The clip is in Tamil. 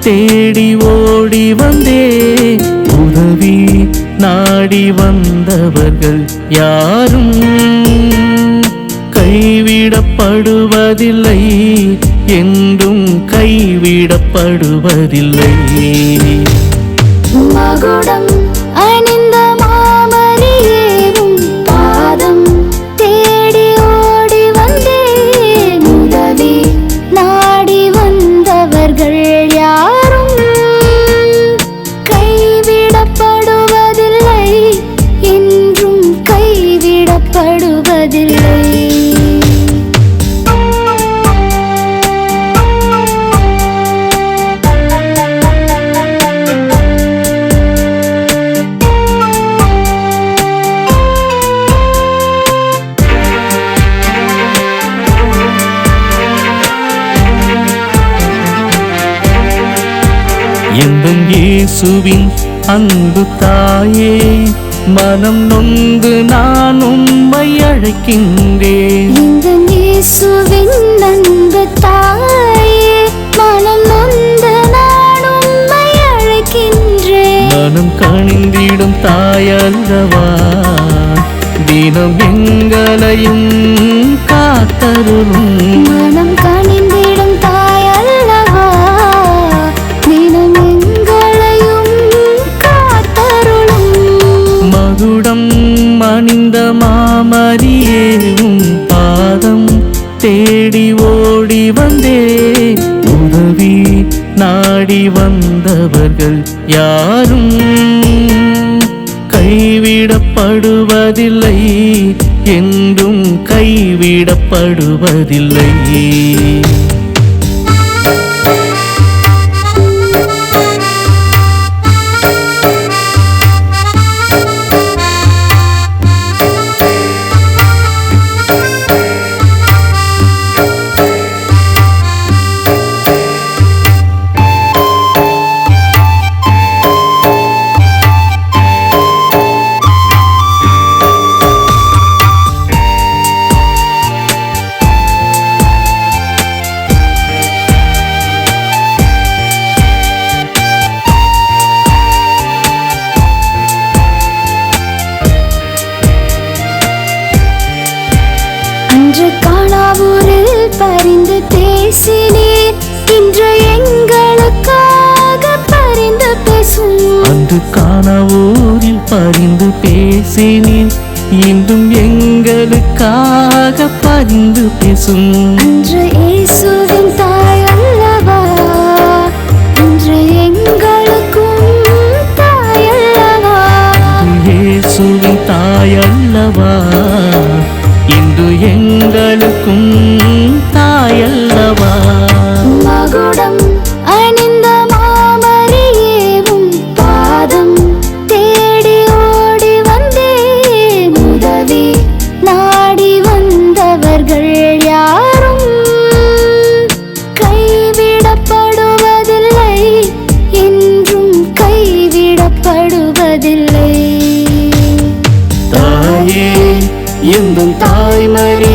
தேடி ஓடி வந்தே உதவி நாடி வந்தவர்கள் யாரும் கைவிடப்படுவதில்லை, என்றும் கைவிடப்படுவதில்லை. மகுடம் அணிந்த மாமரியே பாதம் தேடி ஓடி வந்தேன், உதவி நாடி வந்தவர்கள் யாரும் கைவிடப்படுவதில்லை, என்றும் கைவிடப்படுவதில்லை. என்றும் இயேசுவின் அன்பு தாயே, மனம் நொந்து நான் உம்மை அழைக்கின்றேன். என்றும் இயேசுவின் அன்பு தாயே, மனம் நொந்து நான் உம்மை அழைக்கின்றேன். மனம் கனிந்திடும் தாயல்லவா, தினம் எங்களையும் காத்தருளும். மனம் கனிந்திடும் தாயல்லவா, தினம் எங்களையும் காத்தருளும். மகுடம் அணிந்த மாமரியே பாதம் தேடி ஓடி வந்தே உதவி நாடி வந்தவர்கள் யாரும் கைவிடப்படுவதில்லை, என்றும் கைவிடப்படுவதில்லை. அன்று காணாவூரில் பரிந்து பேசினீர், இன்று எங்களுக்காக பரிந்து பேசும். அன்று காணாவூரில் பரிந்து பேசினீர், இன்றும் எங்களுக்காக பரிந்து பேசும். அன்று இயேசுவின் தாய் அல்லவா, இன்று எங்களுக்கும் தாய் அல்லவா. இயேசுவின் தாய் அல்லவா, இன்று எங்களுக்கும் தாயல்லவா. மகுடம் அணிந்த மாமரியே பாதம் தேடி ஓடி வந்தேன், உதவி நாடி வந்தவர்கள் யாரும் கைவிடப்படுவதில்லை, என்றும் கைவிடப்படுவதில்லை. தாயே, எந்தும் தாய்மரி